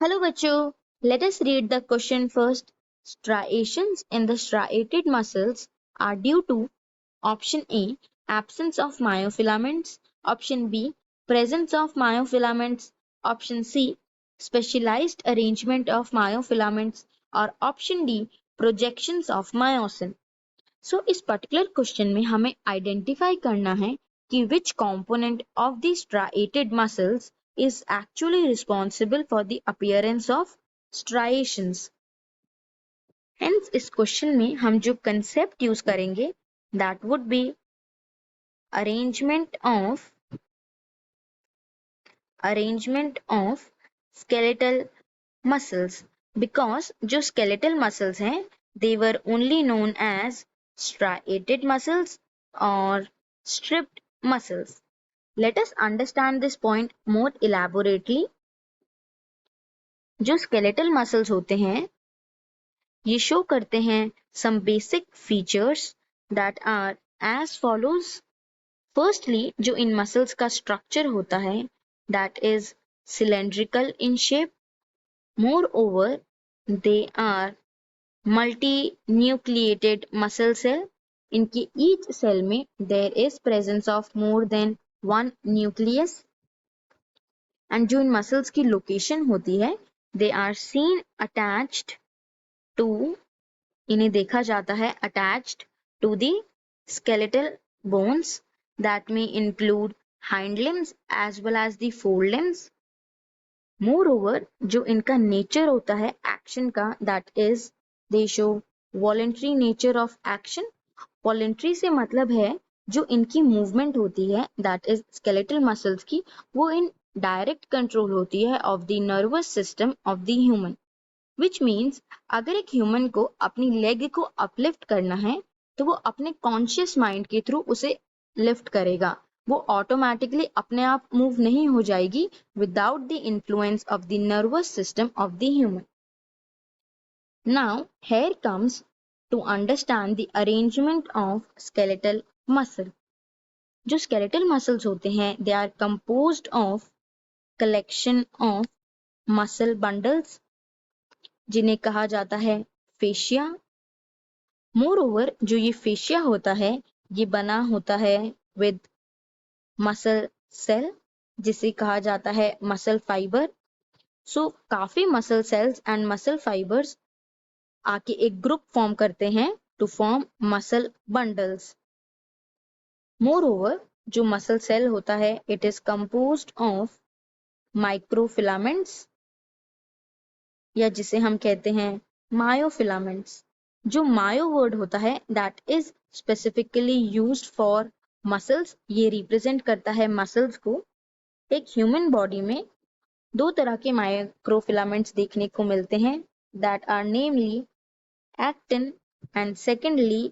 Hello बच्चों, let us read the question first. Striations in the striated muscles are due to option A, absence of myofilaments, option B, presence of myofilaments, option C, specialized arrangement of myofilaments, or option D, projections of myosin. सो इस particular question में हमें identify करना है कि विच component of the striated muscles is actually responsible for the appearance of striations. Hence इस question में हम जो कंसेप्ट यूज करेंगे that would be arrangement of skeletal muscles, because जो skeletal muscles हैं they were only known as striated muscles or stripped muscles. Let us understand this point more elaborately. जो skeletal muscles होते हैं ये show करते हैं some basic features that are as follows. Firstly, जो इन muscles का structure होता है that is cylindrical in shape. Moreover, they are multinucleated muscle cell. इनकी each cell में there is presence of more than one nucleus. and जो इन muscles की location होती है they are seen attached to, इन्हें देखा जाता है attached to the skeletal bones that may include hind limbs as well as the forelimbs. Moreover, जो इनका nature होता है action का that is they show voluntary nature of action. Voluntary से मतलब है जो इनकी movement होती है that is skeletal muscles की वो in direct control होती है of the nervous system of the human. Which means अगर एक human को अपनी leg को uplift करना है तो वो अपने conscious mind के through उसे lift करेगा. वो automatically अपने आप move नहीं हो जाएगी without the influence of the nervous system of the human. Now here comes to understand the arrangement of skeletal muscle. जो skeletal muscles होते हैं they are composed of collection of muscle bundles जिन्हें कहा जाता है fascia. Moreover, जो ये fascia होता है ये बना होता है with muscle cell जिसे कहा जाता है muscle fiber. So काफी muscle cells and muscle fibers आके एक ग्रुप फॉर्म करते हैं to form muscle bundles. Moreover, जो मसल सेल होता है it is composed of microfilaments या जिसे हम कहते हैं मायोफिलामेंट्स. जो मायो वर्ड होता है that is specifically used for muscles. ये रिप्रेजेंट करता है मसल्स को. एक ह्यूमन बॉडी में दो तरह के माइक्रोफिलामेंट्स देखने को मिलते हैं that are namely actin and secondly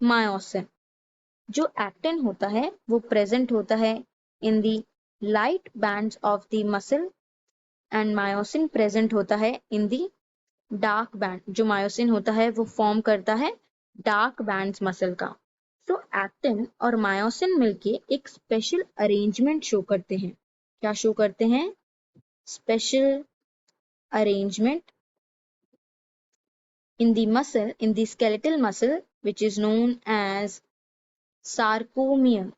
myosin. जो एक्टिन होता है वो प्रेजेंट होता है in the light bands of the muscle and myosin present होता है इन द डार्क बैंड. जो मायोसिन होता है वो फॉर्म करता है डार्क बैंड्स मसल का. तो एक्टिन और मायोसिन मिलके एक स्पेशल अरेंजमेंट शो करते हैं. क्या शो करते हैं? Special arrangement in the muscle, in the skeletal muscle, which is known as sarcomere.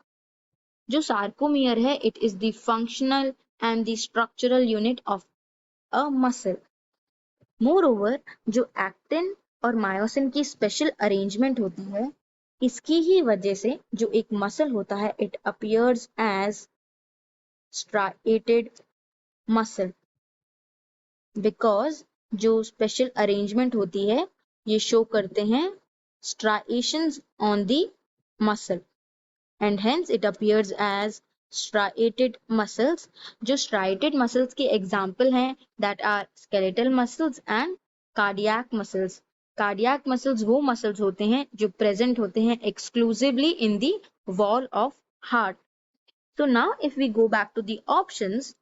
जो sarcomere है it is the functional and the structural unit of a muscle. Moreover, जो actin और myosin की special arrangement होती है इसकी ही वजह से जो एक muscle होता है it appears as striated muscle. Because जो स्पेशल अरेंजमेंट होती है ये शो करते हैं striations on the muscle and hence it appears as striated muscles. जो striated muscles के एग्जाम्पल हैं that are skeletal muscles and cardiac muscles. cardiac muscles वो muscles होते हैं जो present होते हैं exclusively in the wall of heart. So now if we go back to the options,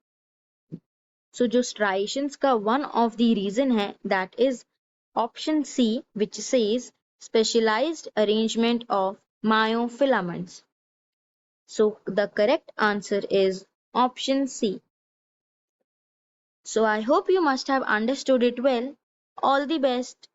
so जो striations का one of the reason है that is option C which says specialized arrangement of myofilaments. So the correct answer is option C. So I hope you must have understood it well. All the best.